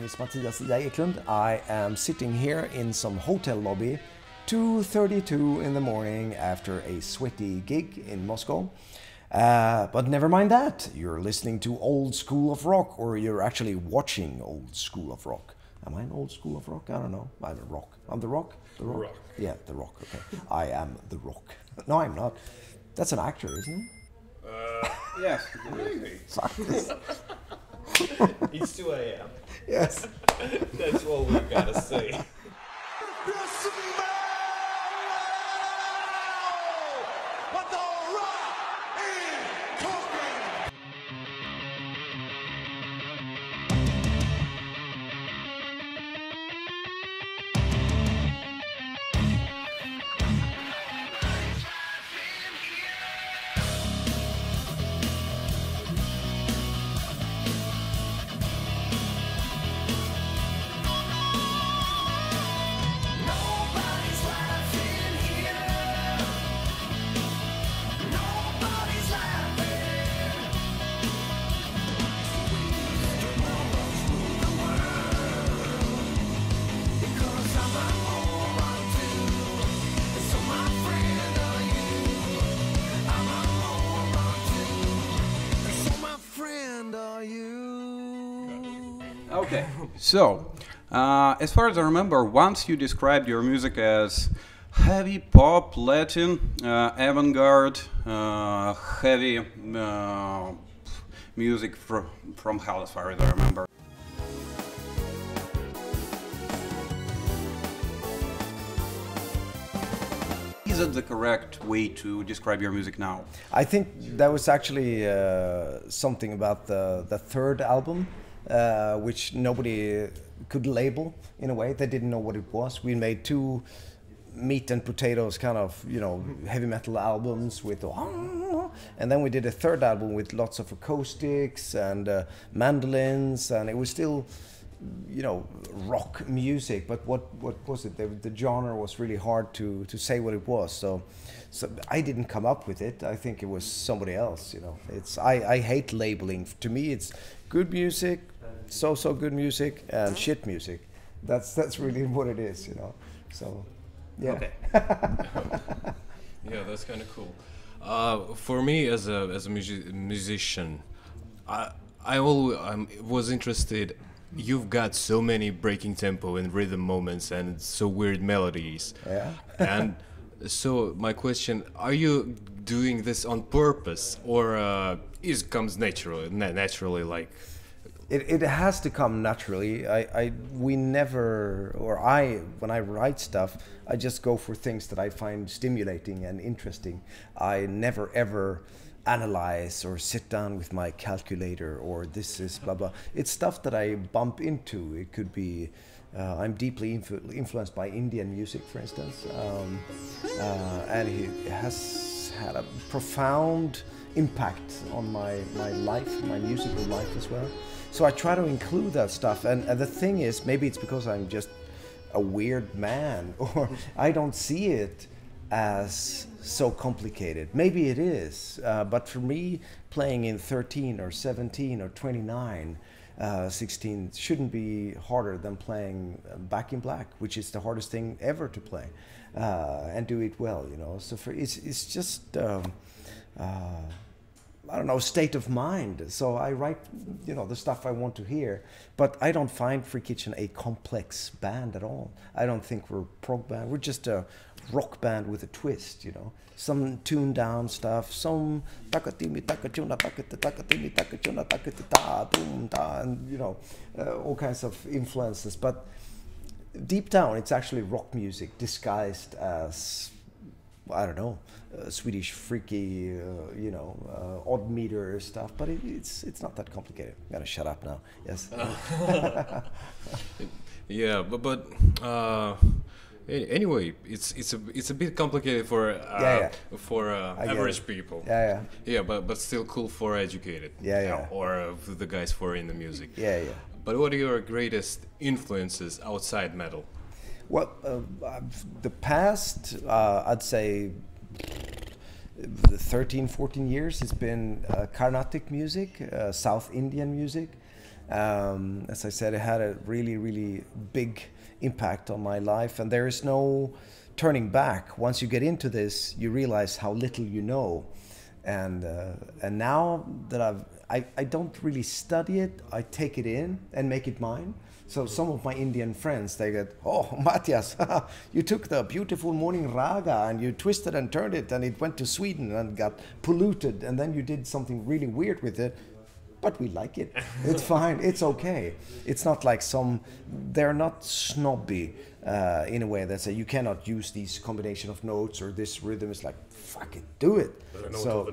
is Mattias Eklundh. I am sitting here in some hotel lobby, 2:32 in the morning after a sweaty gig in Moscow. But never mind that. You're listening to Old School of Rock, or you're actually watching Old School of Rock. Am I an Old School of Rock? I don't know. I'm a rock. I'm the rock? The rock? Rock. Yeah, the rock. Okay. I am the rock. No, I'm not. That's an actor, isn't it? Yes. Maybe. It's 2 a.m. Yes. That's all we gotta say. Okay, so as far as I remember, once you described your music as heavy pop, Latin, avant-garde, heavy music from hell, as far as I remember. Is it the correct way to describe your music now? I think that was actually something about the third album, which nobody could label in a way. They didn't know what it was. We made two meat and potatoes kind of, you know, heavy metal albums with, and then we did a third album with lots of acoustics and mandolins, and it was still, you know, rock music, but what was it? The genre was really hard to say what it was. So I didn't come up with it. I think it was somebody else. You know, I hate labeling. To me, it's good music, so good music, and shit music. That's really what it is. You know, so yeah. Okay. Yeah, that's kind of cool. For me, as a musician, I was interested. You've got so many breaking tempo and rhythm moments and so weird melodies. Yeah. And so my question, are you doing this on purpose, or it comes naturally like? It has to come naturally. When I write stuff, I just go for things that I find stimulating and interesting. I never ever analyze or sit down with my calculator or this is blah blah. It's stuff that I bump into. It could be I'm deeply influenced by Indian music, for instance, and it has had a profound impact on my life, my musical life as well. So I try to include that stuff, and the thing is, maybe it's because I'm just a weird man, or I don't see it as so complicated. Maybe it is, but for me, playing in 13 or 17 or 29, 16 shouldn't be harder than playing Back in Black, which is the hardest thing ever to play, and do it well, you know. So it's just I don't know, state of mind. So I write, you know, the stuff I want to hear, but I don't find Free Kitchen a complex band at all. I don't think we're a prog band. We're just a rock band with a twist, you know. Some tuned down stuff, some and you know, all kinds of influences. But deep down, it's actually rock music disguised as, I don't know, Swedish freaky, you know, odd meter stuff. But it's not that complicated. I'm gonna shut up now. Yes. Yeah, but anyway, it's a bit complicated for average people. Yeah, but still cool for educated. Or the guys for in the music. Yeah. But what are your greatest influences outside metal? Well, the past, I'd say, 13, 14 years, it's been Carnatic music, South Indian music, As I said, it had a really, really big impact on my life, and there is no turning back. Once you get into this, you realize how little you know, and now that I don't really study it, I take it in and make it mine. So some of my Indian friends, they get, oh, Mattias, you took the beautiful morning raga and you twisted and turned it and it went to Sweden and got polluted, and then you did something really weird with it. But we like it. It's fine. It's okay. It's not like they're not snobby in a way that say you cannot use these combination of notes or this rhythm. Is like, fuck it, do it. So,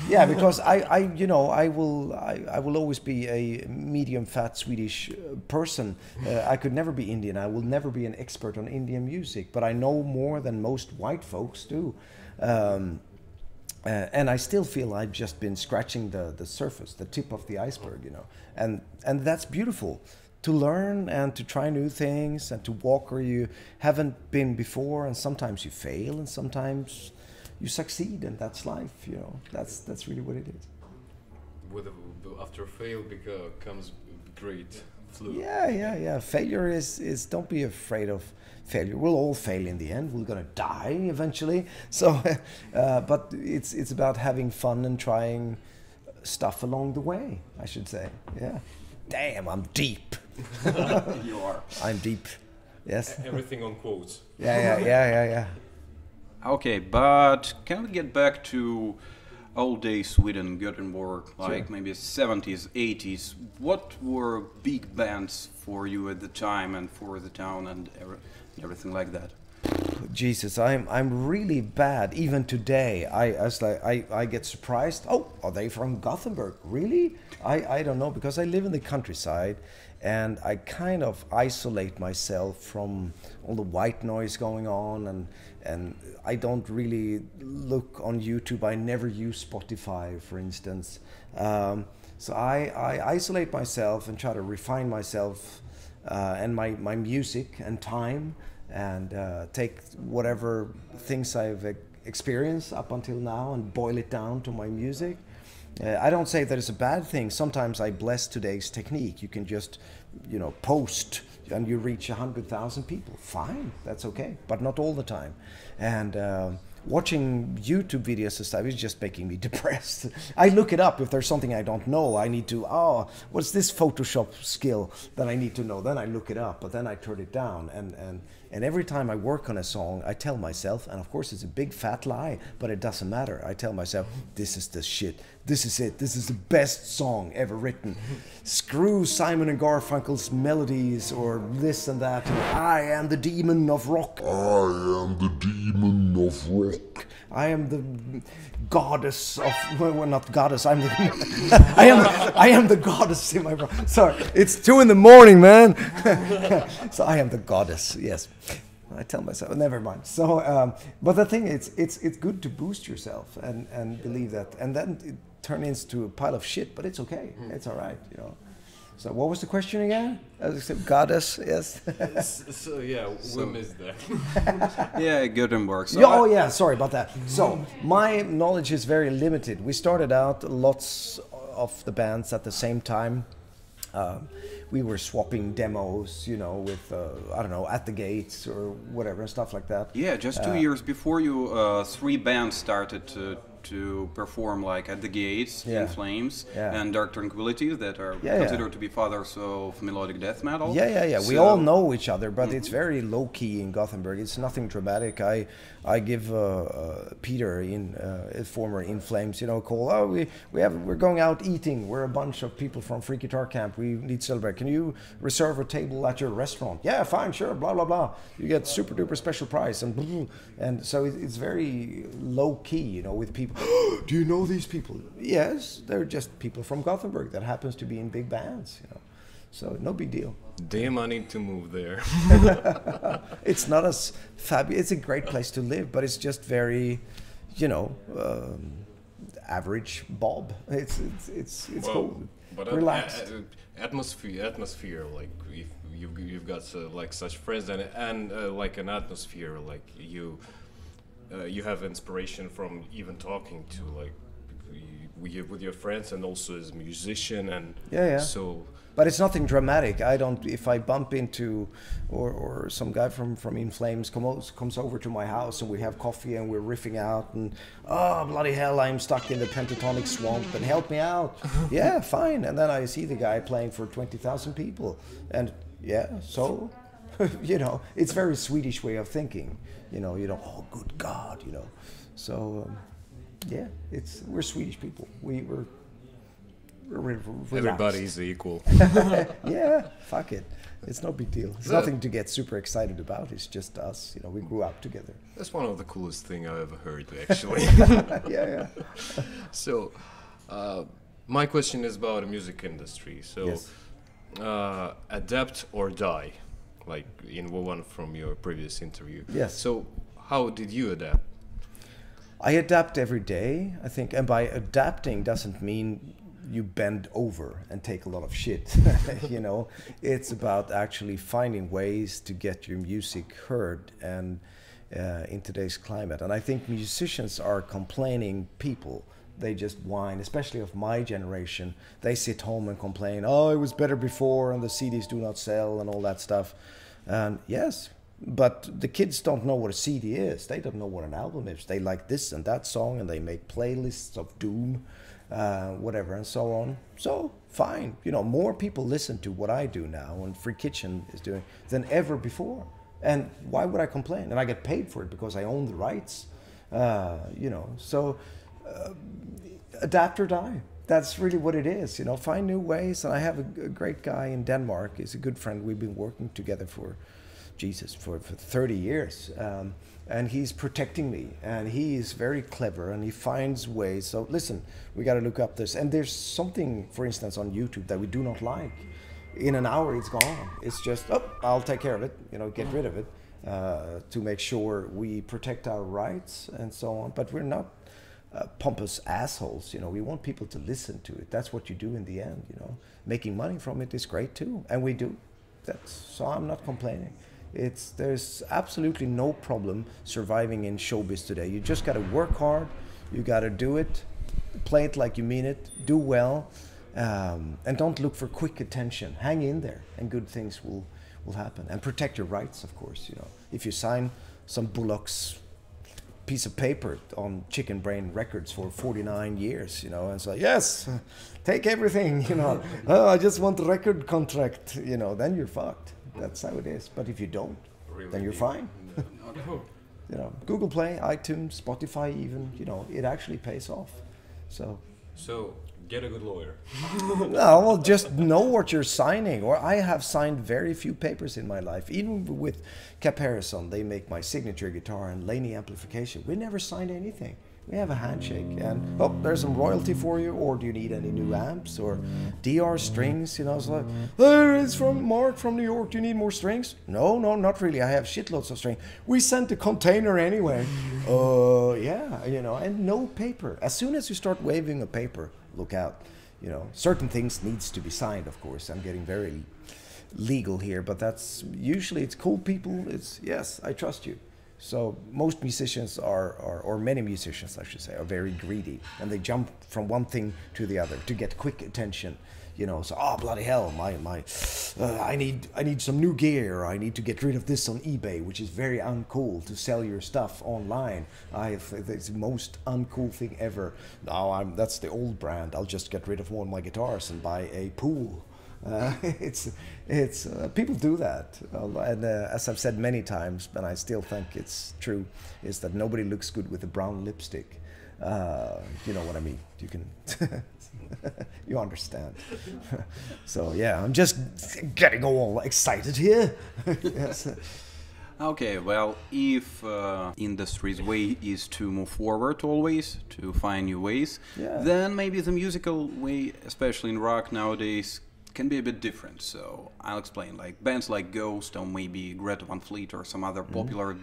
yeah, because I will always be a medium fat Swedish person. I could never be Indian. I will never be an expert on Indian music, but I know more than most white folks do. And I still feel I've just been scratching the surface, the tip of the iceberg, and that's beautiful, to learn and to try new things and to walk where you haven't been before, and sometimes you fail and sometimes you succeed, and that's life, that's really what it is. After fail comes great flu. Yeah. Failure is don't be afraid of failure. We'll all fail in the end. We're gonna die eventually. So, but it's about having fun and trying stuff along the way, I should say. Yeah. Damn, I'm deep. You are. I'm deep. Yes. Everything on quotes. Yeah. Okay, but can we get back to old days Sweden, Gothenburg, like maybe 70s, 80s? What were big bands for you at the time and for the town and everything like that? Jesus, I'm really bad. Even today, I get surprised. Oh, are they from Gothenburg? Really? I don't know, because I live in the countryside, and I kind of isolate myself from all the white noise going on, and I don't really look on YouTube. I never use Spotify, for instance. So I isolate myself and try to refine myself and my music and time, and take whatever things I've experienced up until now and boil it down to my music. I don't say that it's a bad thing. Sometimes I bless today's technique. You can just, post and you reach 100,000 people. Fine, that's okay, but not all the time. And watching YouTube videos and stuff is just making me depressed. I look it up if there's something I don't know. I need to, what's this Photoshop skill that I need to know? Then I look it up, but then I turn it down. And every time I work on a song, I tell myself, and of course it's a big fat lie, but it doesn't matter. I tell myself, this is the shit. This is it. This is the best song ever written. Screw Simon and Garfunkel's melodies or this and that. I am the demon of rock. I am the demon of rock. I am the goddess of, well, not goddess, I'm the, I am the goddess in my, sorry, it's 2 a.m, man. So I am the goddess, yes. I tell myself, never mind. So, but the thing is, it's good to boost yourself and believe that, and then it turns into a pile of shit, but it's okay, it's all right, So what was the question again? Goddess, yes. So yeah, we missed that. Yeah, Gothenburg. So yeah, sorry about that. So my knowledge is very limited. We started out lots of the bands at the same time. We were swapping demos, with, I don't know, At the Gates or whatever, and stuff like that. Yeah, just 2 years before you, 3 bands started to perform, like At the Gates, In Flames, and Dark Tranquility, that are considered to be fathers of melodic death metal. Yeah. So we all know each other, but it's very low key in Gothenburg. It's nothing dramatic. I give Peter, former In Flames, a call. Oh, we're going out eating. We're a bunch of people from Free Guitar Camp. We need to celebrate. Can you reserve a table at your restaurant? Yeah, fine, sure. Blah blah blah. You get super duper special price and so it's very low key, with people. Do you know these people? Yes, they're just people from Gothenburg that happens to be in big bands, So no big deal. Damn, I need to move there. It's not as fabulous. It's a great place to live, but it's just very, average Bob. It's cool. But relaxed. Atmosphere. Like if you've got like such friends and like an atmosphere, like you have inspiration from even talking to like with your friends and also as a musician and Yeah. so. But it's nothing dramatic. I don't. If I bump into, or some guy from In Flames comes over to my house and we have coffee and we're riffing out and oh bloody hell, I'm stuck in the pentatonic swamp and help me out. Yeah, fine. And then I see the guy playing for 20,000 people, and yeah, so you know, it's very Swedish way of thinking. You know, oh good God, you know. So yeah, we're Swedish people. We're Everybody's equal. Yeah, fuck it. It's no big deal. It's nothing to get super excited about. It's just us. You know, we grew up together. That's one of the coolest thing I've ever heard, actually. Yeah. So, my question is about the music industry. So, Yes. Adapt or die, like in one from your previous interview. Yes. So, how did you adapt? I adapt every day, I think. And by adapting doesn't mean you bend over and take a lot of shit. You know, it's about actually finding ways to get your music heard and in today's climate. And I think musicians are complaining people. They just whine, especially of my generation. They sit home and complain, oh, it was better before and the CDs do not sell and all that stuff. And yes, but the kids don't know what a CD is. They don't know what an album is. They like this and that song and they make playlists of doom, whatever, and so on. So fine, you know, more people listen to what I do now and Free Kitchen is doing than ever before. And why would I complain? And I get paid for it because I own the rights, you know. So adapt or die. That's really what it is, you know. Find new ways. And I have a great guy in Denmark. He's a good friend. We've been working together for 30 years. And he's protecting me, and he is very clever, and he finds ways. So listen, we got to look up this. And there's something, for instance, on YouTube that we do not like. In an hour, it's gone. It's just, oh, I'll take care of it, you know, get rid of it, to make sure we protect our rights and so on. But we're not pompous assholes, you know. We want people to listen to it. That's what you do in the end, you know. Making money from it is great too, and we do. So I'm not complaining. There's absolutely no problem surviving in showbiz today. You just got to work hard. You got to do it, play it like you mean it, do well, and don't look for quick attention. Hang in there, and good things will happen. And protect your rights, of course. You know, if you sign some Bullock's piece of paper on Chicken Brain Records for 49 years, you know, and say, yes, take everything, you know. Oh, I just want the record contract, you know. Then you're fucked. That's how it is. But if you don't, then you're fine. You know, Google Play, iTunes, Spotify, even, you know, it actually pays off. So Get a good lawyer. no, well, just know what you're signing. Or I have signed very few papers in my life. Even with Caparison, they make my signature guitar and Laney amplification. We never signed anything. We have a handshake and, oh, there's some royalty for you, or do you need any new amps or DR strings? You know, it's like, oh, it's from Mark from New York. Do you need more strings? No, not really. I have shitloads of strings. We sent a container anyway. Yeah, you know, and no paper. As soon as you start waving a paper, look out. You know, certain things needs to be signed, of course. I'm getting very legal here, but that's usually, it's cool people. It's, yes, I trust you. So most musicians or many musicians, I should say, are very greedy, and they jump from one thing to the other to get quick attention. You know, so, oh bloody hell, I need some new gear. I need to get rid of this on eBay, which is very uncool to sell your stuff online. It's the most uncool thing ever. Now that's the old brand. I'll just get rid of one of my guitars and buy a pool. It's people do that, and as I've said many times, but I still think it's true, is that nobody looks good with a brown lipstick. You know what I mean? You can, you understand. So yeah, I'm just getting all excited here. Yes. Okay, well, if industry's way is to move forward always, to find new ways, then maybe the musical way, especially in rock nowadays, can be a bit different. So I'll explain. Like bands like Ghost or maybe Greta Van Fleet or some other popular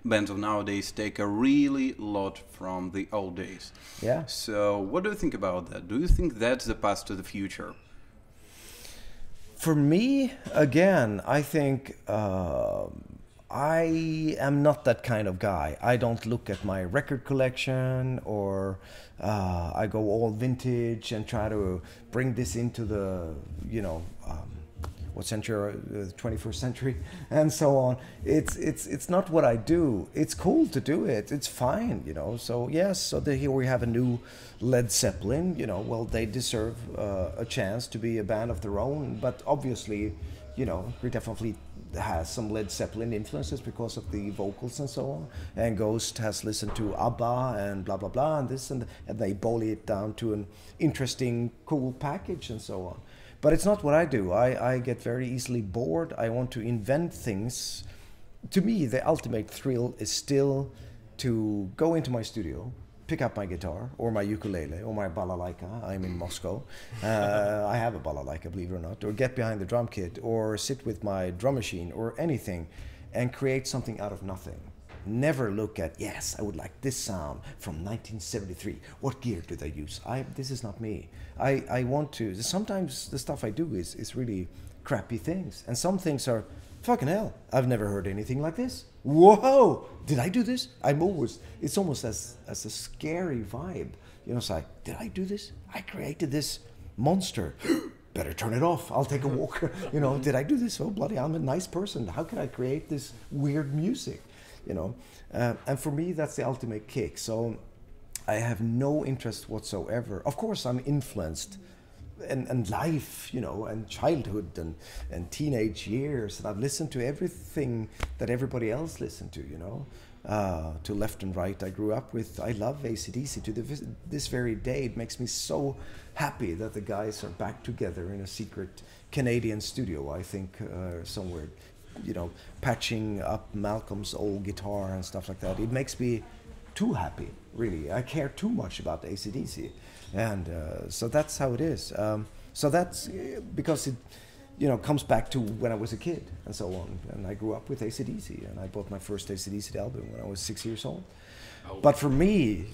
bands of nowadays take a really lot from the old days. Yeah. So what do you think about that? Do you think that's the path to the future? For me, again, I think I am not that kind of guy. I don't look at my record collection, or I go all vintage and try to bring this into the, what century, the 21st century, and so on. It's not what I do. It's cool to do it. It's fine, So yes, here we have a new Led Zeppelin. Well, they deserve a chance to be a band of their own. But obviously, we definitely has some Led Zeppelin influences because of the vocals and so on. And Ghost has listened to ABBA and blah blah blah and this and they boil it down to an interesting, cool package and so on. But it's not what I do. I get very easily bored. I want to invent things. To me, the ultimate thrill is still to go into my studio, pick up my guitar or my ukulele or my balalaika. I'm in Moscow. I have a balalaika, believe it or not. Or get behind the drum kit or sit with my drum machine or anything and create something out of nothing. Never look at, yes, I would like this sound from 1973. What gear do they use? This is not me. I want to, sometimes the stuff I do is really crappy things. And some things are, fucking hell, I've never heard anything like this. Whoa, did I do this? It's almost as a scary vibe. It's like, did I do this? I created this monster. Better turn it off. I'll take a walk. Did I do this? Oh, bloody, I'm a nice person. How can I create this weird music? And for me, that's the ultimate kick. So I have no interest whatsoever. Of course, I'm influenced and life, and childhood and teenage years. And I've listened to everything that everybody else listened to left and right. I grew up with, I love AC/DC to this very day. It makes me so happy that the guys are back together in a secret Canadian studio, I think, somewhere, patching up Malcolm's old guitar and stuff like that. It makes me too happy, really. I care too much about AC/DC. And so that's how it is. So that's because it, comes back to when I was a kid and so on. And I grew up with AC/DC, and I bought my first AC/DC album when I was 6 years old. Oh. But for me,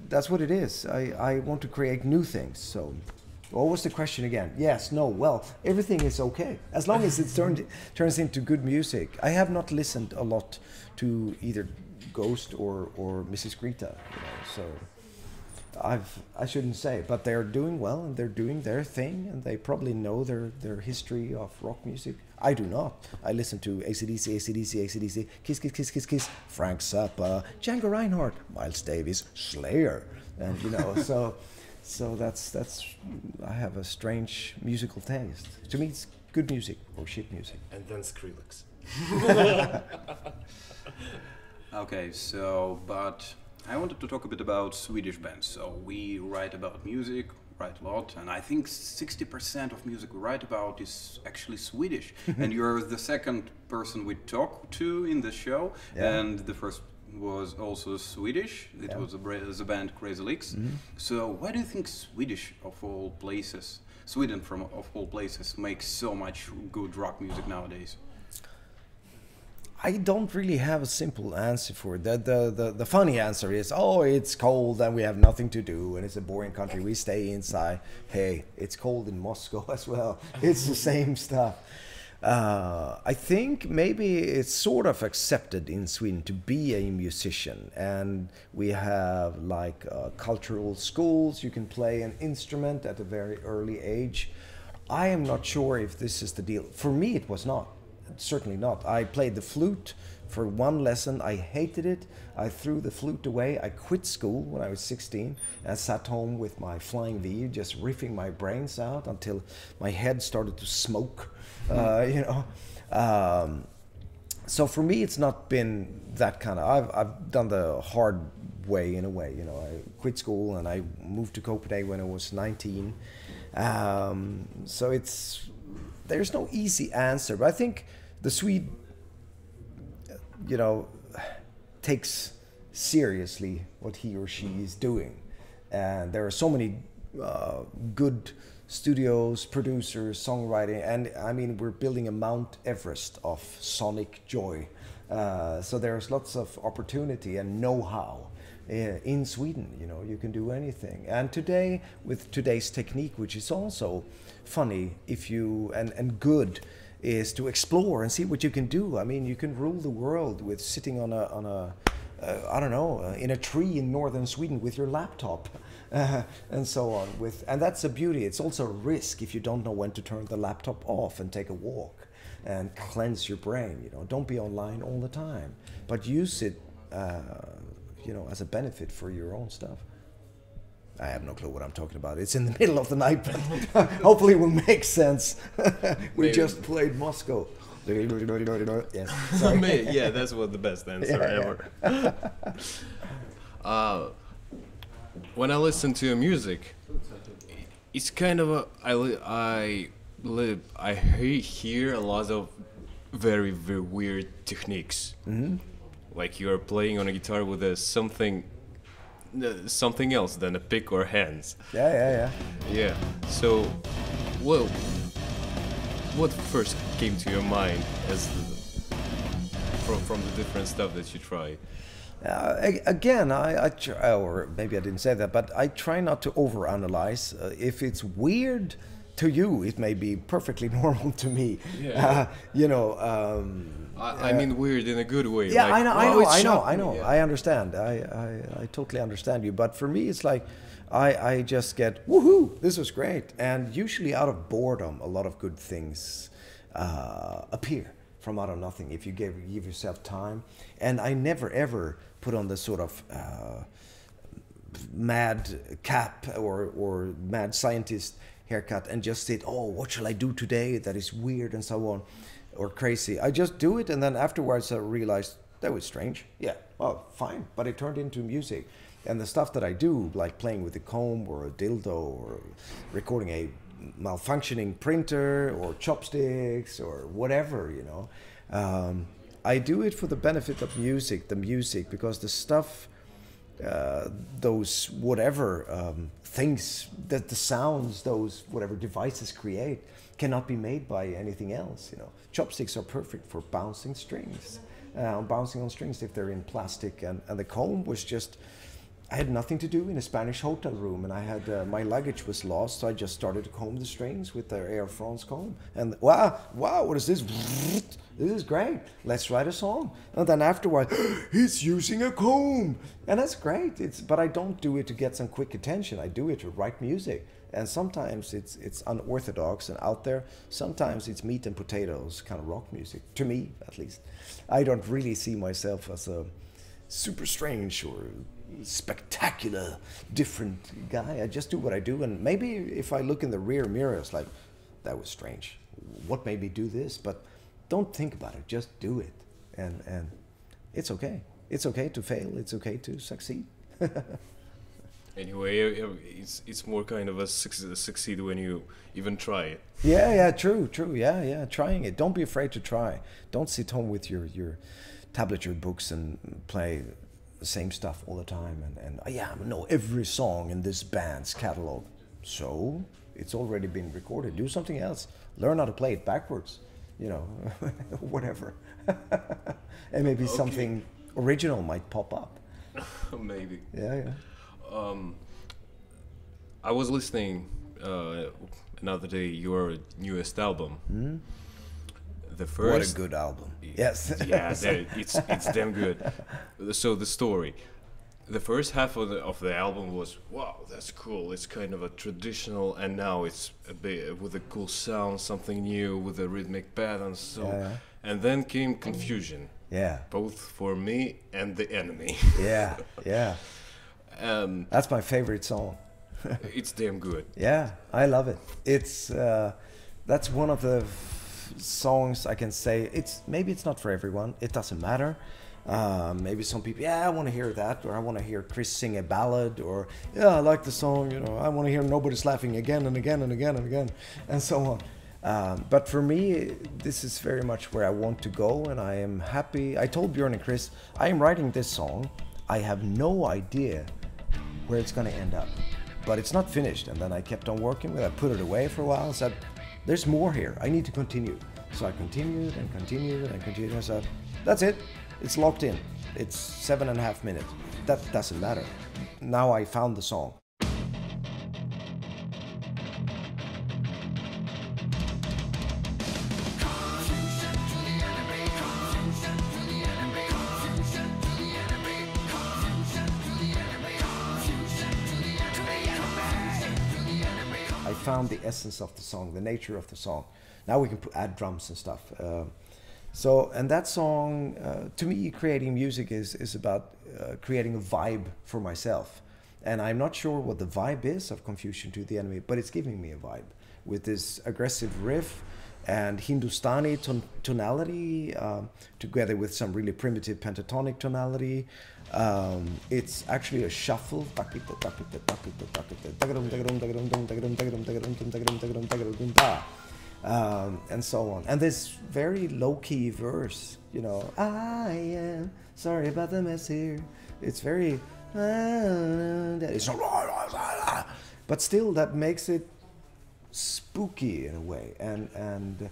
that's what it is. I want to create new things. So what was the question again? Yes, no, well, everything is okay. As long as it turns into good music. I have not listened a lot to either Ghost or Mrs. Greta, so I shouldn't say, but they're doing well and they're doing their thing, and they probably know their history of rock music. I do not. I listen to AC/DC, AC/DC, AC/DC, Kiss, Kiss, Kiss, Kiss, Kiss, Frank Zappa, Django Reinhardt, Miles Davis, Slayer, and so that's I have a strange musical taste. To me, it's good music or shit music. And then Skrillex. Okay, but I wanted to talk a bit about Swedish bands. So we write about music, write a lot, and I think 60% of music we write about is actually Swedish. And you're the second person we talk to in the show, and the first was also Swedish. It was the band Crazy Leaks. So why do you think Sweden of all places makes so much good rock music nowadays? I don't really have a simple answer for it. The funny answer is, it's cold and we have nothing to do and it's a boring country. We stay inside. Hey, it's cold in Moscow as well. It's the same stuff. I think maybe it's sort of accepted in Sweden to be a musician, and we have cultural schools. You can play an instrument at a very early age. I am not sure if this is the deal. For me, it was not. Certainly not. I played the flute for one lesson. I hated it. I threw the flute away. I quit school when I was 16 and sat home with my Flying V, just riffing my brains out until my head started to smoke. So for me, it's not been that kind of. I've done the hard way in a way. I quit school and I moved to Copenhagen when I was 19. So there's no easy answer, but I think the Swede, takes seriously what he or she is doing. And there are so many good studios, producers, songwriting, and I mean, we're building a Mount Everest of sonic joy. So there's lots of opportunity and know-how in Sweden. You can do anything. And today, with today's technique, which is also funny and good, is to explore and see what you can do. I mean, you can rule the world with sitting on a I don't know, in a tree in northern Sweden with your laptop, and so on. And that's the beauty. It's also a risk if you don't know when to turn the laptop off and take a walk and cleanse your brain. You know, don't be online all the time, but use it, you know, as a benefit for your own stuff. I have no clue what I'm talking about. It's in the middle of the night, but hopefully it will make sense. We Maybe. just played Moscow. Yeah, sorry. Yeah, that's what the best answer ever. When I listen to your music, it's kind of I hear a lot of very weird techniques. Like you're playing on a guitar with something else than a pick or hands. Yeah. Yeah. So, well, what first came to your mind as from the different stuff that you try? Again, or maybe I didn't say that, but I try not to overanalyze. If it's weird to you, it may be perfectly normal to me. Yeah. You know. I mean weird in a good way. Yeah, like, I know. Yeah. I understand. I totally understand you. But for me, it's like I just get woohoo! This was great, and usually out of boredom, a lot of good things appear from out of nothing if you give yourself time. And I never ever put on the sort of mad cap or mad scientist haircut and just say, oh, what shall I do today that is weird and so on, or crazy. I just do it, and then afterwards I realized that was strange. Yeah, well, fine, but it turned into music. And the stuff that I do, like playing with a comb or a dildo or recording a malfunctioning printer or chopsticks or whatever, you know, I do it for the benefit of the music, because the stuff, those whatever things that the sounds those whatever devices create cannot be made by anything else. You know, chopsticks are perfect for bouncing strings, bouncing on strings if they're in plastic, and the comb was just, I had nothing to do in a Spanish hotel room, and I had my luggage was lost, so I just started to comb the strings with the Air France comb. And wow, what is this? This is great. Let's write a song. And then afterwards, he's using a comb, and that's great. But I don't do it to get some quick attention. I do it to write music, and sometimes it's unorthodox and out there. Sometimes it's meat and potatoes kind of rock music. To me, at least, I don't really see myself as a super strange or spectacular different guy. I just do what I do, and maybe if I look in the rear mirror, it's like, that was strange, what made me do this? But don't think about it, just do it, and it's okay to fail, it's okay to succeed. Anyway, it's more kind of a succeed when you even try it. Yeah, true, yeah, trying it. Don't be afraid to try. Don't sit home with your tablet, your books, and play the same stuff all the time, and I know every song in this band's catalog. So it's already been recorded. Do something else. Learn how to play it backwards, you know, whatever. And maybe something original might pop up. Maybe. Yeah. I was listening another day your newest album. The first. What a good album. Yes. Yeah, it's damn good. So the story, the first half of the album was, wow, that's cool. It's kind of a traditional, and now it's a bit with a cool sound, something new with a rhythmic pattern. So, and then came confusion. Yeah. Both for me and the enemy. Yeah. That's my favorite song. It's damn good. Yeah, I love it. It's that's one of the songs I can say maybe it's not for everyone. It doesn't matter. Maybe some people, I want to hear that, or I want to hear Chris sing a ballad, or I like the song, you know, I want to hear Nobody's Laughing again and again and again and again, and so on. But for me, this is very much where I want to go, and I am happy. I told Björn and Chris, I am writing this song. I have no idea where it's going to end up, but it's not finished. And then I kept on working with it. I put it away for a while and said, there's more here. I need to continue. So I continued and continued and continued. I said, that's it. It's locked in. It's 7.5 minutes. That doesn't matter. Now I found the song. found the essence of the song, the nature of the song. Now we can add drums and stuff. So, and that song, to me, creating music is about creating a vibe for myself. And I'm not sure what the vibe is of Confusion to the Enemy, but it's giving me a vibe with this aggressive riff and Hindustani tonality, together with some really primitive pentatonic tonality. It's actually a shuffle, and so on. And this very low-key verse, you know, I am sorry about the mess here. It's very, it's not, but still that makes it spooky in a way, and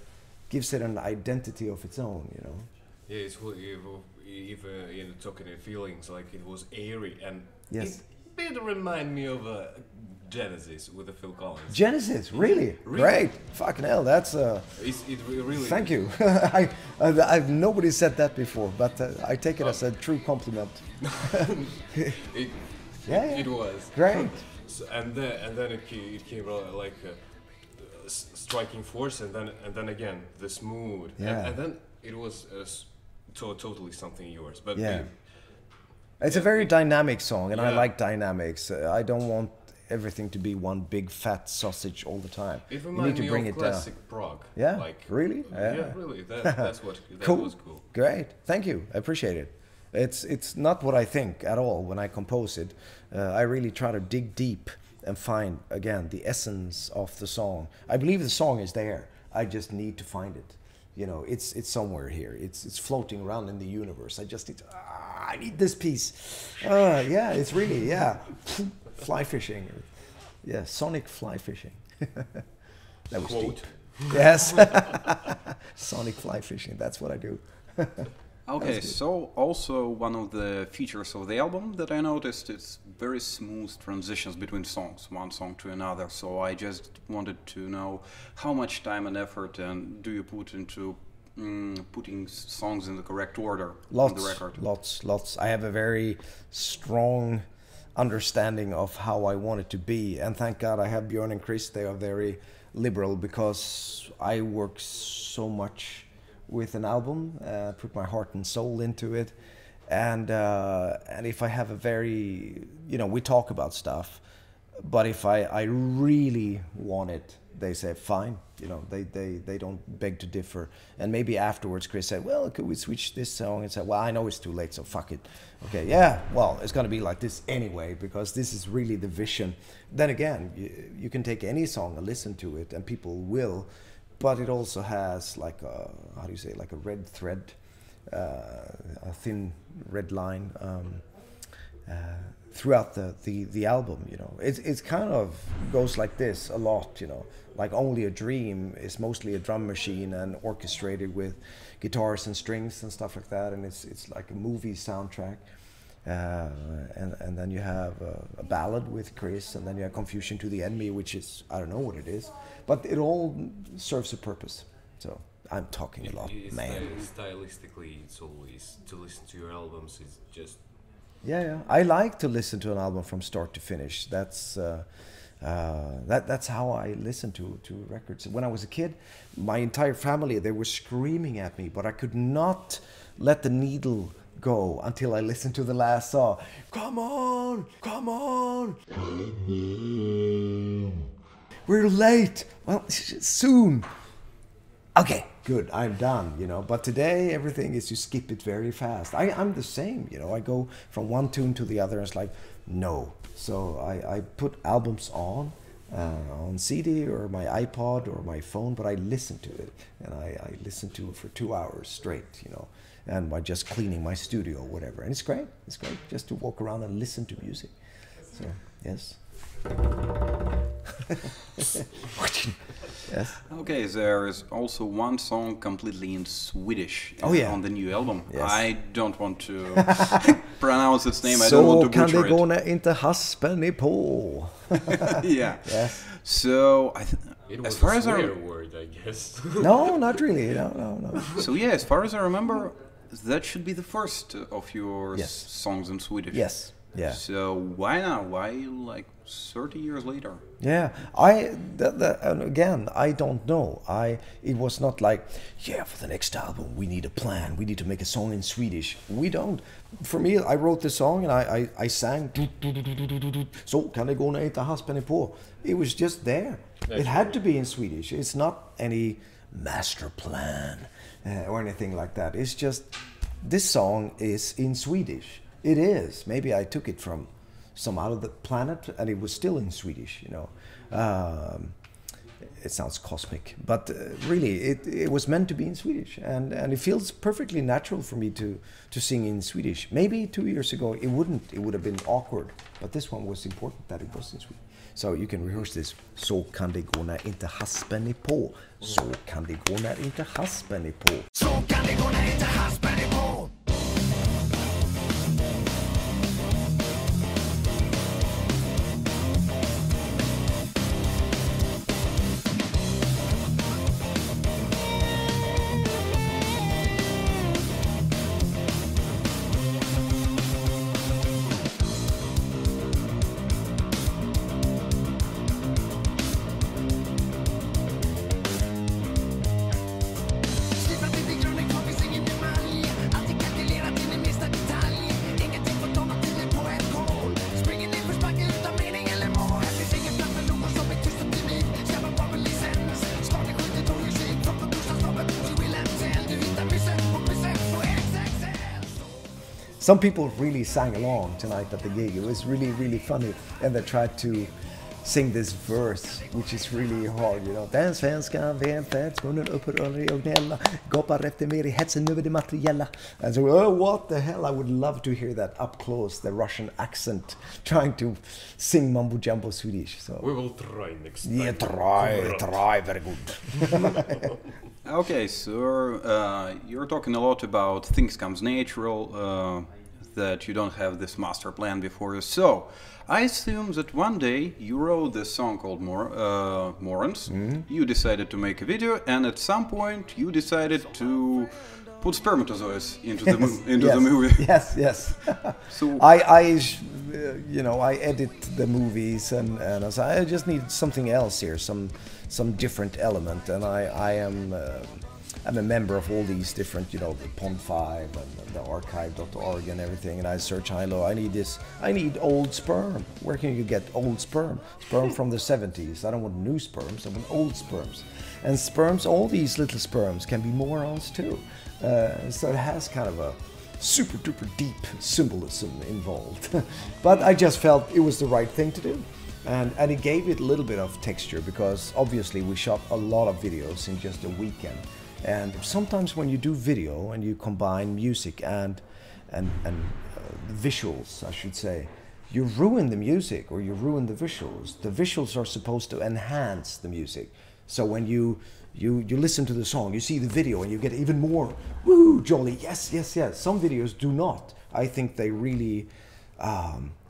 gives it an identity of its own, you know. Yeah, it's even in talking in feelings, like it was airy, and yes, it did remind me of Genesis with the Phil Collins. Genesis, really? Great, fucking hell, that's it really. Thank you. I've nobody said that before, but I take it as a true compliment. It was great. So, and then it came like striking force, and then again the smooth, and then it was totally something yours. But yeah, it's a very dynamic song, and I like dynamics. I don't want everything to be one big fat sausage all the time. It you need to bring me of it classic down. prog. Yeah, like, really? Yeah, really. That's what. That cool. was cool. Great, thank you. I appreciate it. It's not what I think at all when I compose it. I really try to dig deep and find again the essence of the song. I believe the song is there. I just need to find it. You know, it's somewhere here. It's floating around in the universe. I just need to, I need this piece. Yeah, it's really, fly fishing. Yeah, sonic fly fishing. That was Quote. deep. Yes. Sonic fly fishing, that's what I do. Okay, so also one of the features of the album that I noticed is very smooth transitions between songs, one song to another. So I just wanted to know how much time and effort and do you put into putting songs in the correct order on the record? Lots. I have a very strong understanding of how I want it to be, and thank God I have Björn and Chris. They are very liberal because I work so much with an album, put my heart and soul into it, and if I have a very, you know, we talk about stuff, but if I really want it, they say fine, you know, they don't beg to differ. And maybe afterwards Chris said, well, could we switch this song? And said, well, I know it's too late, so fuck it. Okay, yeah, well, it's gonna be like this anyway, because this is really the vision. Then again, you can take any song and listen to it, and people will. But it also has like a, how do you say, like a red thread, a thin red line throughout the album. You know, it's kind of goes like this a lot. You know, like Only a Dream is mostly a drum machine and orchestrated with guitars and strings and stuff like that, and it's like a movie soundtrack. And then you have a ballad with Chris, and then you have Confusion to the Enemy, which is, I don't know what it is, but it all serves a purpose. So I'm talking a lot, man. Stylistically, it's always to listen to your albums is just. Yeah. I like to listen to an album from start to finish. That's that's how I listen to records. When I was a kid, my entire family, they were screaming at me, but I could not let the needle go until I listened to the last song. Come on, we're late. Well, soon. Okay, good, I'm done, you know. But today everything is, you skip it very fast. I'm the same, you know. I go from one tune to the other, and it's like, no. So I put albums on CD or my iPod or my phone, but I listen to it, and I listen to it for 2 hours straight, you know, and by just cleaning my studio or whatever. And it's great just to walk around and listen to music. So, yes. Yes. Okay, there is also one song completely in Swedish on the new album. Yes. I don't want to pronounce its name. I don't want to butcher it. Så kan det gå när inte haspen är på. Yeah. Yes. So it was as far a as swear word, I guess. No, not really. No. So yeah, as far as I remember, that should be the first of your Yes. songs in Swedish. Yes. Yeah. So why now? Why like 30 years later? Yeah, and again, I don't know. It was not like, yeah, for the next album we need a plan. We need to make a song in Swedish. We don't. For me, I wrote the song and I sang. Så kan det gå när inte haspen är på. It was just there. It had to be in Swedish. It's not any master plan or anything like that. It's just this song is in Swedish. It is. Maybe I took it from some out of the planet, and it was still in Swedish, you know. It sounds cosmic, but really, it was meant to be in Swedish, and it feels perfectly natural for me to sing in Swedish. Maybe 2 years ago it wouldn't; it would have been awkward. But this one was important that it was in Swedish. So you can rehearse this. Så kan det gå när inte haspen är på. Så kan det gå när inte haspen är på. Så kan det gå när inte haspen är på. Some people really sang along tonight at the gig. It was really, really funny. And they tried to sing this verse, which is really hard, you know. Den svenska välfärdsmunnen upphör aldrig att gnälla. Gapar efter mer i hetsen över det materiella. And so, oh, what the hell? I would love to hear that up close, the Russian accent, trying to sing mumbo jumbo Swedish. So We will try next time. yeah, try, very good. Okay, so you're talking a lot about things comes natural, that you don't have this master plan before you. So I assume that one day you wrote this song called Morons. You decided to make a video, and at some point you decided to put spermatozoids into the the movie. Yes. So I edit the movies, and I said, I just need something else here, some different element, and I'm a member of all these different, the Pond5 and the archive.org and everything, and I search high-low. I need old sperm. Where can you get old sperm? Sperm from the 70s. I don't want new sperms, I want old sperms. And sperms, all these little sperms can be morons too. So it has kind of a super duper deep symbolism involved. But I just felt it was the right thing to do. And it gave it a little bit of texture, because obviously we shot a lot of videos in just a weekend. And sometimes when you do video and you combine music and visuals, I should say, you ruin the music or you ruin the visuals. The visuals are supposed to enhance the music. So when you listen to the song, you see the video and you get even more, woo, jolly, yes. Some videos do not. I think they really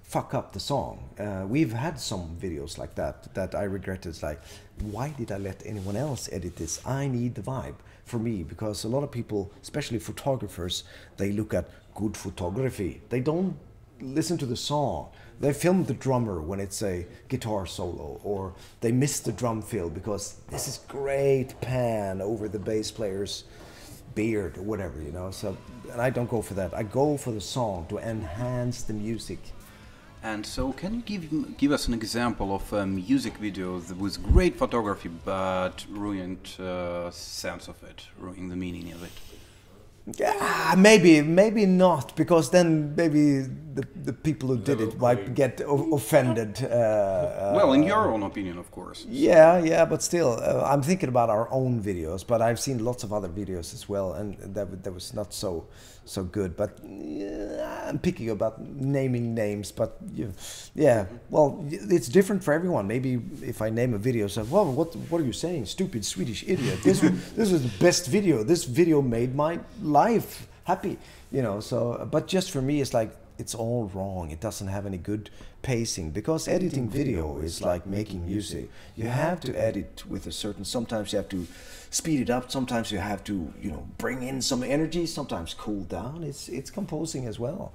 fuck up the song. We've had some videos like that I regret. It's like, why did I let anyone else edit this? I need the vibe for me, because a lot of people, especially photographers, they look at good photography. They don't listen to the song. They film the drummer when it's a guitar solo, or they miss the drum fill because this is great pan over the bass player's beard or whatever, So, and I don't go for that. I go for the song to enhance the music. And so, can you give us an example of a music video that was great photography but ruined sense of it, ruining the meaning of it? Yeah, maybe not, because then maybe the people who did it might get offended. Well, in your own opinion, of course. Yeah, but still, I'm thinking about our own videos, but I've seen lots of other videos as well, and that was not so good. But I'm picky about naming names, but well, it's different for everyone. Maybe if I name a video, say, well, what are you saying, stupid Swedish idiot? This was the best video. This video made my life happy, So, but just for me, it's like, it's all wrong. It doesn't have any good pacing, because editing video is like making music. You have to edit with a certain, sometimes you have to speed it up, sometimes you have to, you know, bring in some energy, sometimes cool down. It's composing as well.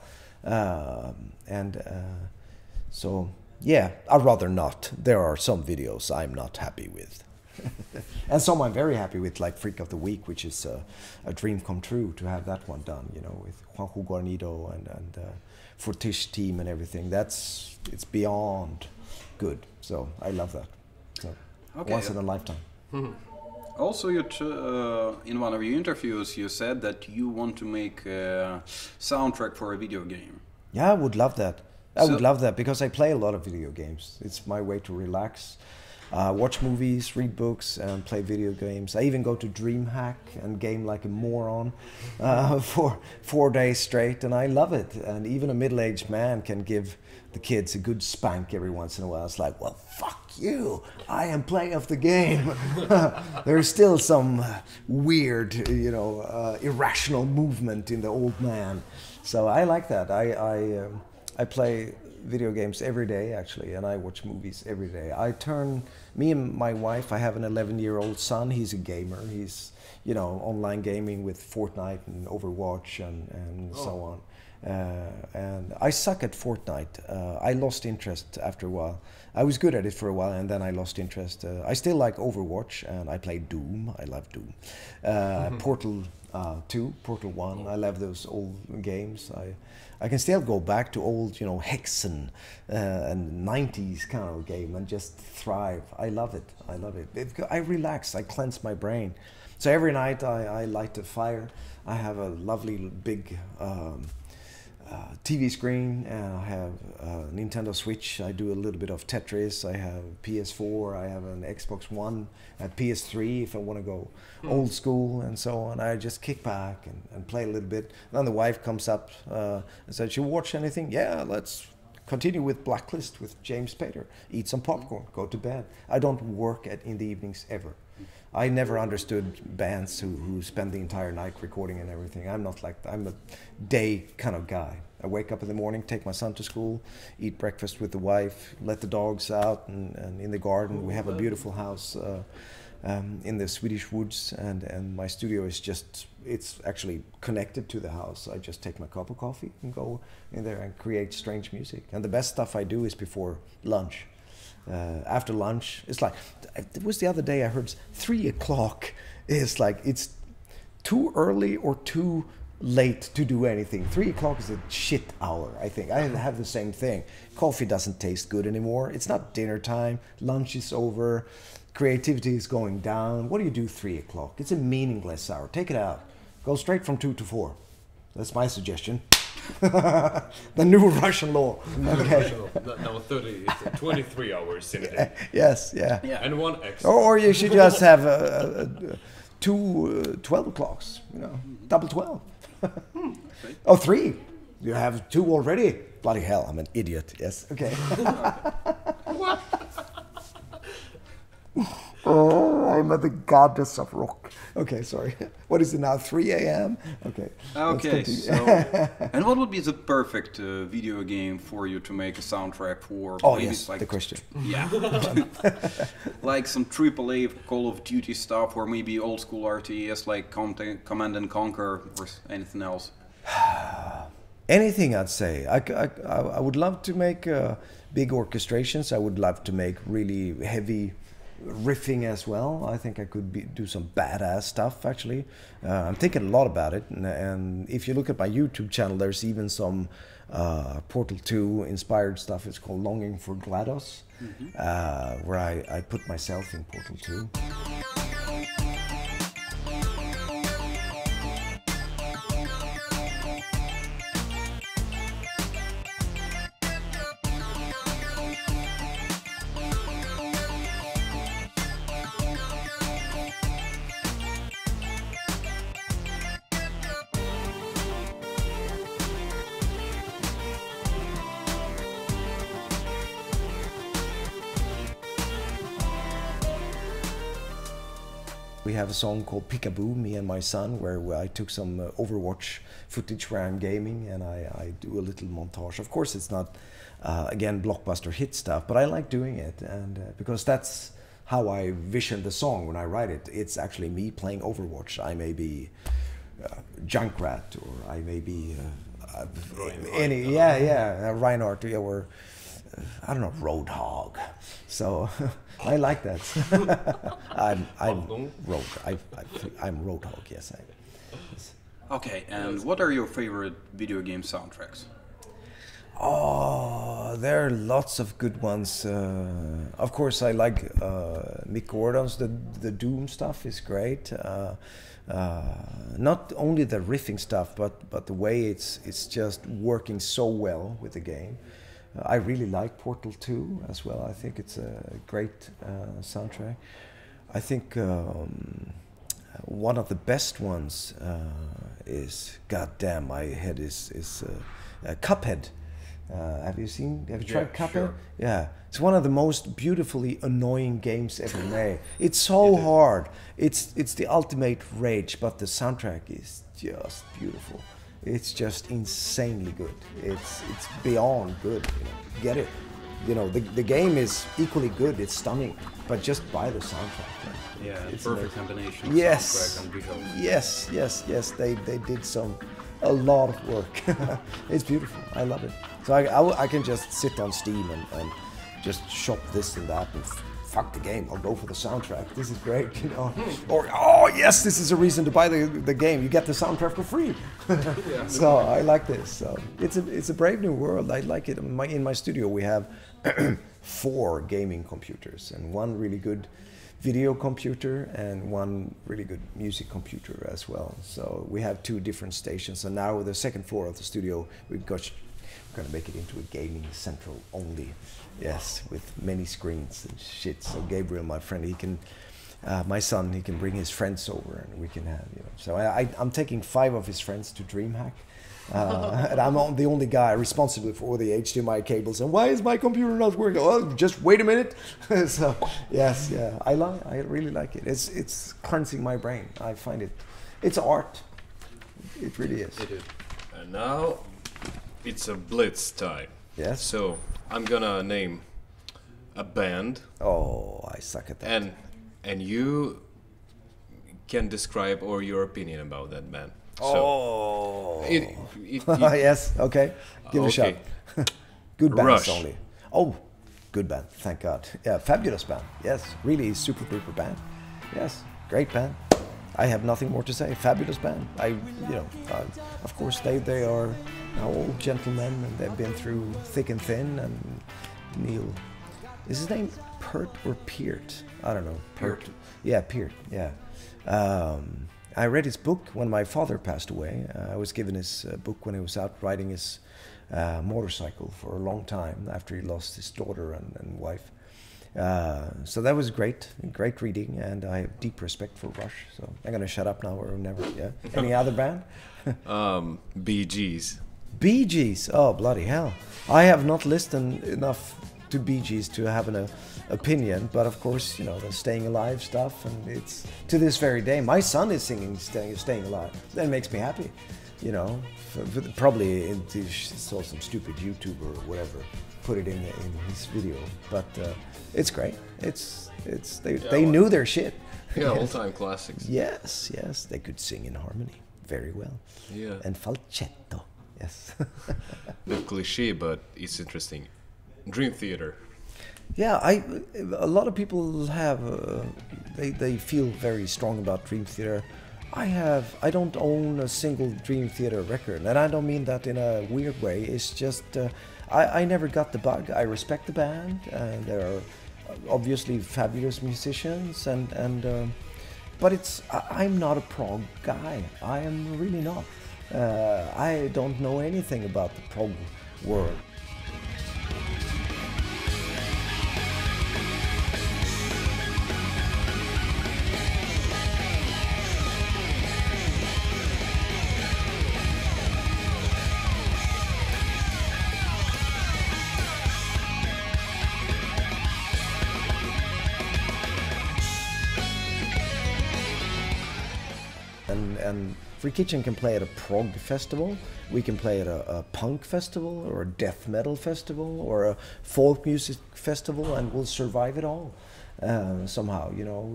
So yeah, I'd rather not. There are some videos I'm not happy with. And some I'm very happy with, like Freak of the Week, which is a dream come true to have that one done, you know, with Juanjo Guarnido and Fortish team and everything. It's beyond good. So I love that. So once in a lifetime. Also, in one of your interviews, you said that you want to make a soundtrack for a video game. Yeah, I would love that. I would love that, because I play a lot of video games. It's my way to relax. Watch movies, read books, and play video games. I even go to DreamHack and game like a moron for 4 days straight, and I love it. And even a middle-aged man can give the kids a good spank every once in a while. It's like, well, fuck you, I am playing of the game. There's still some weird, you know, irrational movement in the old man. So I like that. I play video games every day, actually, and I watch movies every day. Me and my wife, I have an 11-year-old son. He's a gamer. He's, you know, online gaming with Fortnite and Overwatch and so on. And I suck at Fortnite. I lost interest after a while. I was good at it for a while, and then I lost interest. I still like Overwatch, and I play Doom. I love Doom. Portal 2, Portal 1. I love those old games. I can still go back to old, you know, Hexen and 90s kind of game and just thrive. I love it. I love it. I relax. I cleanse my brain. So every night I light a fire. I have a lovely big TV screen, and I have a Nintendo Switch. I do a little bit of Tetris. I have PS4. I have an Xbox One, a PS3 if I want to go old school and so on. I just kick back and play a little bit. Then the wife comes up and says, "You watch anything?" "Yeah, let's continue with Blacklist with James Spader. Eat some popcorn, go to bed." I don't work in the evenings ever. I never understood bands who spend the entire night recording and everything. I'm not like that. I'm a day kind of guy. I wake up in the morning, take my son to school, eat breakfast with the wife, let the dogs out and in the garden. We have a beautiful house in the Swedish woods, and my studio is it's actually connected to the house. I just take my cup of coffee and go in there and create strange music. And the best stuff I do is before lunch. After lunch, it's like, it was the other day I heard 3 o'clock is like, it's too early or too late to do anything. 3 o'clock is a shit hour, I think. I have the same thing. Coffee doesn't taste good anymore. It's not dinner time. Lunch is over. Creativity is going down. What do you do 3 o'clock? It's a meaningless hour. Take it out. Go straight from 2 to 4. That's my suggestion. The new Russian law. Okay. No, 23 hours in a day. Yes, yeah. And one extra. Or you should just have two 12 o'clocks, you know, double 12. Oh, 3. You have 2 already? Bloody hell, I'm an idiot. Yes, okay. What? Oh, I'm the goddess of rock. Okay, sorry. What is it now? 3 a.m.? Okay. Okay, so... And what would be the perfect video game for you to make a soundtrack for? Oh, yes, like, the question. Yeah. Like some AAA Call of Duty stuff, or maybe old school RTS like Command and Conquer, or anything else? Anything, I'd say. I would love to make big orchestrations. I would love to make really heavy riffing as well. I think I could do some badass stuff, actually. I'm thinking a lot about it, and if you look at my YouTube channel, there's even some Portal 2 inspired stuff. It's called Longing for GLaDOS, where I put myself in Portal 2. We have a song called Peekaboo, me and my son, where I took some Overwatch footage where I'm gaming and I do a little montage. Of course, it's not, again, blockbuster hit stuff, but I like doing it, and because that's how I vision the song when I write it. It's actually me playing Overwatch. I may be Junkrat, or I may be Reinhardt, or I don't know, Roadhog. So I like that. I'm Roadhog. Yes. Okay, and what are your favorite video game soundtracks? Oh, there are lots of good ones. Of course, I like Mick Gordon's the Doom stuff is great. Not only the riffing stuff, but the way it's just working so well with the game. I really like Portal 2 as well. I think it's a great soundtrack. I think one of the best ones is, goddamn, my head is Cuphead. Have you tried Cuphead? Sure. Yeah, it's one of the most beautifully annoying games ever made. It's so hard. It's the ultimate rage, but the soundtrack is just beautiful. It's just insanely good. It's beyond good. You know, get it. You know, the game is equally good. It's stunning, but just buy the soundtrack. Yeah, it's perfect amazing. combination of Yes. soundtrack and visuals. Yes. They did a lot of work. It's beautiful. I love it. So I can just sit on Steam and just shop this and that and fuck the game. I'll go for the soundtrack. This is great, you know. Or oh yes, this is a reason to buy the game. You get the soundtrack for free. So I like this. So it's a brave new world. I like it. In my studio we have 4 gaming computers and 1 really good video computer and 1 really good music computer as well. So we have 2 different stations. And now the second floor of the studio we're going to make it into a gaming central only. Yes, with many screens and shit. So Gabriel, my friend, he can, my son, he can bring his friends over and we can have, you know. So I'm taking 5 of his friends to DreamHack. And I'm the only guy responsible for all the HDMI cables. And why is my computer not working? Oh, just wait a minute. So yes, yeah, I really like it. It's cleansing my brain. I find it's art. It really is. It is. And now it's a blitz time. Yes. So I'm gonna name a band. Oh, I suck at that. And you can describe or your opinion about that band. Oh. So Yes. Okay. Give it a shot. Okay. Good bands Rush. only. Oh, good band. Thank God. Yeah, fabulous band. Yes, really super duper band. Yes, great band. I have nothing more to say. Fabulous band. Of course they are now old gentlemen and they've been through thick and thin. And Neil, is his name Pert or Peart? I don't know. Peart. Yeah, Peart. Yeah. I read his book when my father passed away. I was given his book when he was out riding his motorcycle for a long time after he lost his daughter and wife. So that was great reading, and I have deep respect for Rush. So I'm gonna shut up now or never. Yeah. Any other band? Bee Gees. Bee Gees. Oh bloody hell! I have not listened enough to Bee Gees to have an opinion, but of course, you know, the Staying Alive stuff, and it's to this very day. My son is singing Staying Alive. That makes me happy, you know. Probably he saw some stupid YouTuber or whatever put it in his video, but it's great. They knew their shit. Yeah, all-time classics. Yes, they could sing in harmony very well. Yeah. And falsetto. Yes. The cliche, but it's interesting. Dream Theater. Yeah, a lot of people have they feel very strong about Dream Theater. I don't own a single Dream Theater record, and I don't mean that in a weird way. It's just I never got the bug. I respect the band, and they're obviously fabulous musicians, but I'm not a prog guy. I am really not. I don't know anything about the prog world. and Free Kitchen can play at a prog festival, we can play at a punk festival, or a death metal festival, or a folk music festival, and we'll survive it all somehow. You know,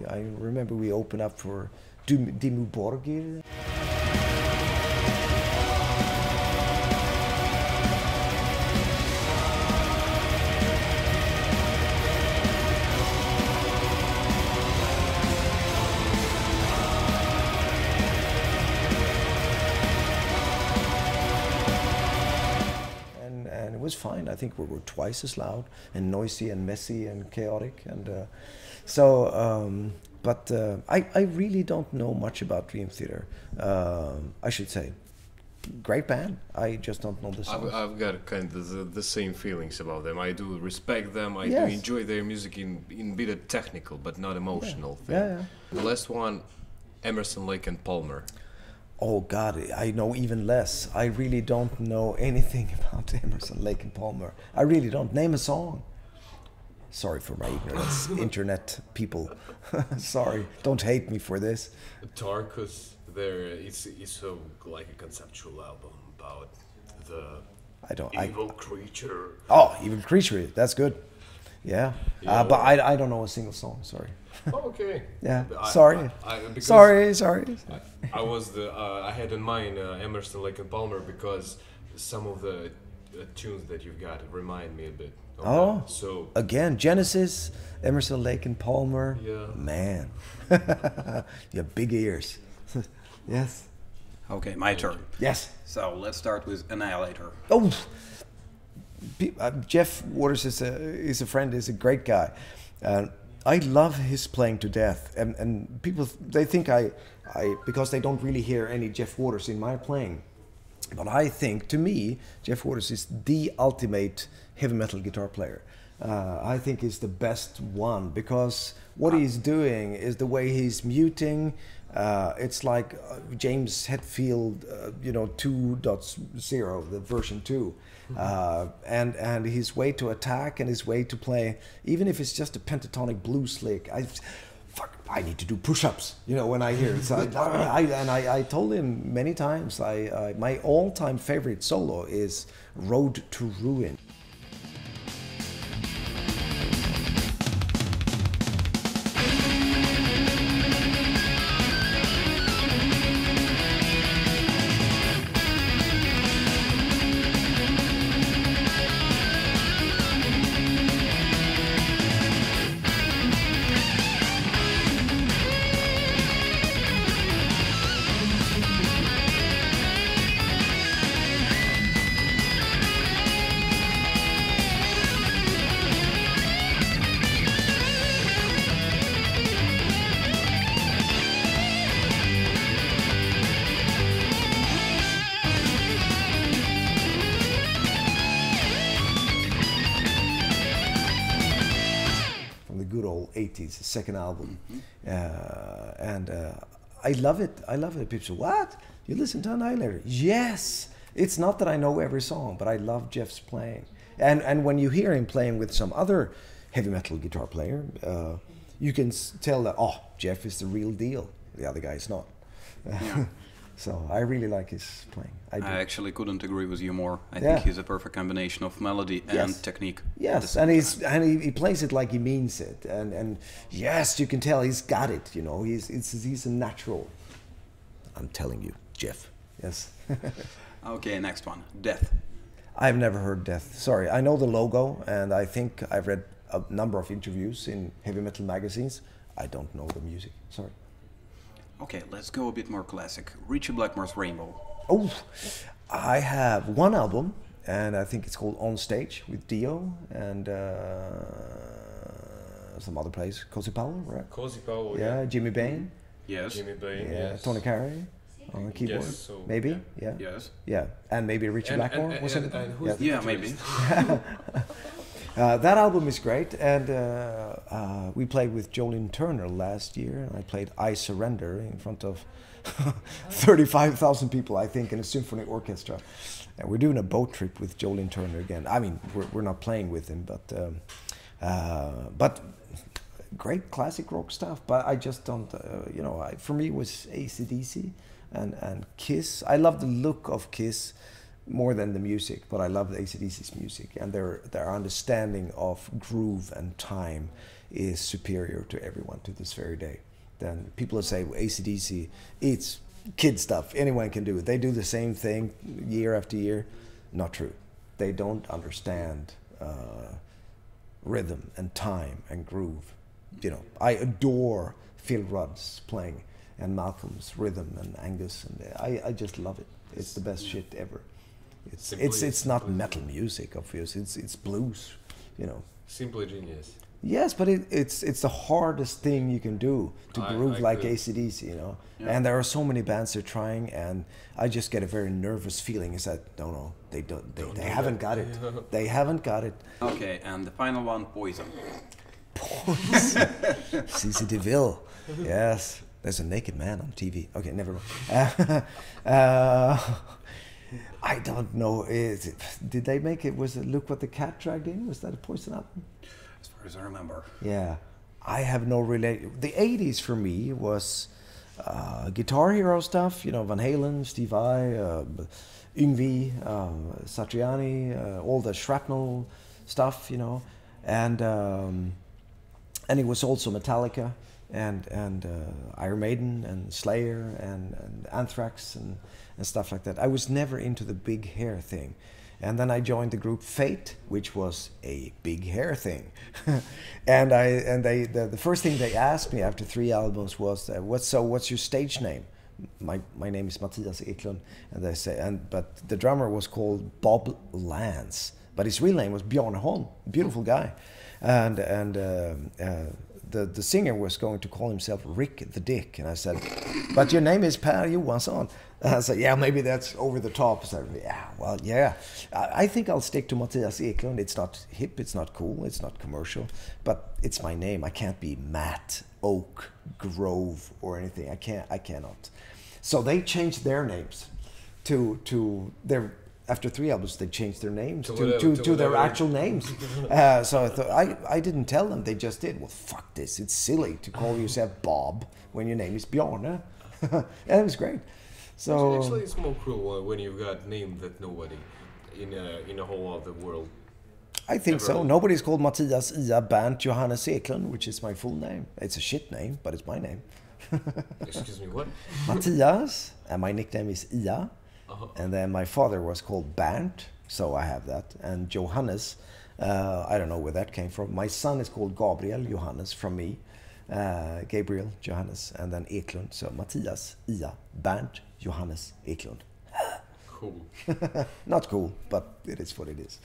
I remember we opened up for Dimmu Borgir. It was fine. I think we were twice as loud and noisy and messy and chaotic, and but I really don't know much about Dream Theater. I should say, great band. I just don't know the songs. I've got kind of the same feelings about them. I do respect them. I do enjoy their music in bit of technical but not emotional thing. Yeah. The last one, Emerson, Lake and Palmer. Oh God, I know even less. I really don't know anything about Emerson, Lake and Palmer. I really don't. Name a song. Sorry for my ignorance, internet people. Sorry, don't hate me for this. Tarkus, it's a, like a conceptual album about the evil creature. Oh, evil creature. That's good. Yeah, but I don't know a single song. Sorry. Oh, okay. Yeah. Sorry. Sorry. I had in mind Emerson, Lake and Palmer because some of the tunes that you've got remind me a bit. Oh. That. So again, Genesis, Emerson, Lake and Palmer. Yeah. Man, you have big ears. Yes. Okay, my turn. Yes. So let's start with Annihilator. Oh. Jeff Waters is a friend. Is a great guy. I love his playing to death, and people, they think I because they don't really hear any Jeff Waters in my playing, but I think, to me, Jeff Waters is the ultimate heavy metal guitar player. I think he's the best one, because what he's doing is the way he's muting. It's like James Hetfield, 2.0, the version 2. And his way to attack and his way to play, even if it's just a pentatonic blues lick, I need to do push-ups, when I hear it. So I told him many times, my all-time favorite solo is Road to Ruin. Good old 80s, second album. And I love it. People say, what? You listen to Annihilator? Yes! It's not that I know every song, but I love Jeff's playing. And when you hear him playing with some other heavy metal guitar player, you can tell that, Jeff is the real deal. The other guy is not. So I really like his playing. I actually couldn't agree with you more. I think he's a perfect combination of melody and technique. Yes, and he plays it like he means it, and yes, you can tell he's got it. He's a natural. I'm telling you, Jeff. Yes. Okay, next one, Death. I've never heard Death. Sorry, I know the logo, and I think I've read a number of interviews in heavy metal magazines. I don't know the music. Sorry. Okay, let's go a bit more classic. Richie Blackmore's Rainbow. Oh, I have one album, and I think it's called On Stage with Dio and some other place. Cozy Powell, right? Cozy Powell, yeah. Jimmy Bain. Yes. Jimmy Bain, yeah. yes. Tony Carey on the keyboard. Yes, so, maybe, yeah. Yes. Yeah, and maybe Richie Blackmore, wasn't it? Yeah, maybe. That album is great, and we played with Jolene Turner last year, and I played I Surrender in front of 35,000 people, I think, in a symphony orchestra. And we're doing a boat trip with Jolene Turner again. I mean, we're not playing with him, but great classic rock stuff, but I just don't, you know, for me it was AC/DC and Kiss. I love the look of Kiss more than the music, but I love AC/DC's music, and their understanding of groove and time is superior to everyone to this very day. Then people say, well, AC/DC, it's kid stuff, anyone can do it. They do the same thing year after year. Not true. They don't understand rhythm and time and groove. You know, I adore Phil Rudd's playing and Malcolm's rhythm and Angus, and I just love it. It's the best shit ever. It's not metal music, obviously. It's blues, you know. Simply genius. Yes, but it's the hardest thing you can do to groove like AC/DC, you know. Yeah. And there are so many bands that are trying, and I just get a very nervous feeling. Is that no, they don't. They haven't got it. They haven't got it. Okay, and the final one, Poison. Poison. CC DeVille. Yes, there's a naked man on TV. Okay, never mind. I don't know. Did they make it? Was it Look What the Cat Dragged In? Was that a Poison album? As far as I remember. Yeah, I have no relate. The '80s for me was Guitar Hero stuff. You know, Van Halen, Steve Vai, Yngwie, Satriani, all the Shrapnel stuff. You know, and it was also Metallica and Iron Maiden and Slayer and Anthrax and stuff like that. I was never into the big hair thing. And then I joined the group Fate, which was a big hair thing. and the first thing they asked me after 3 albums was, what's your stage name? My name is Mattias Eklundh, and they say, but the drummer was called Bob Lance, but his real name was Bjorn Holm, beautiful guy, and the singer was going to call himself Rick the Dick, and I said, but your name is Per Johansson. And I said, yeah, maybe that's over the top. I said, yeah, well, yeah. I think I'll stick to Mattias Eklundh. It's not hip, it's not cool, it's not commercial, but it's my name. I can't be Matt, Oak, Grove, or anything. I cannot. So they changed their names to their. After 3 albums, they changed their names to their actual names. So I thought, I didn't tell them, they just did. Well, fuck this, it's silly to call yourself Bob when your name is Bjarne. And it was great. So actually, it's more cruel when you've got a name that nobody in a whole other world. I think so. Nobody's called Mattias Ia Bernt Johannes Eklundh, which is my full name. It's a shit name, but it's my name. Excuse me, what? Mattias, and my nickname is Ia. And then my father was called Bernt, so I have that. And Johannes, I don't know where that came from. My son is called Gabriel Johannes from me. Gabriel Johannes, and then Eklundh. So Mattias Ia Bernt Johannes Eklundh. Cool. Not cool, but it is what it is.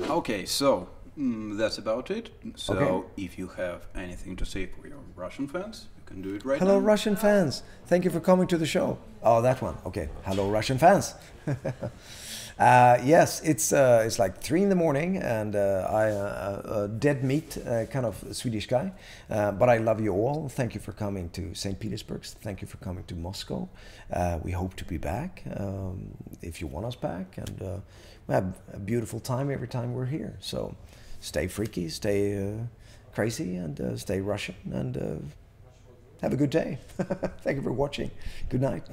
Okay, so that's about it. So Okay. if you have anything to say for your Russian fans, you can do it right Hello, now. Russian fans. Thank you for coming to the show. Oh, that one. Okay. Hello, Russian fans. Yes, it's like 3 in the morning, and I dead meat kind of Swedish guy. But I love you all. Thank you for coming to St. Petersburg. Thank you for coming to Moscow. We hope to be back if you want us back, and we have a beautiful time every time we're here. So stay freaky, stay crazy, and stay Russian, and have a good day. Thank you for watching. Good night.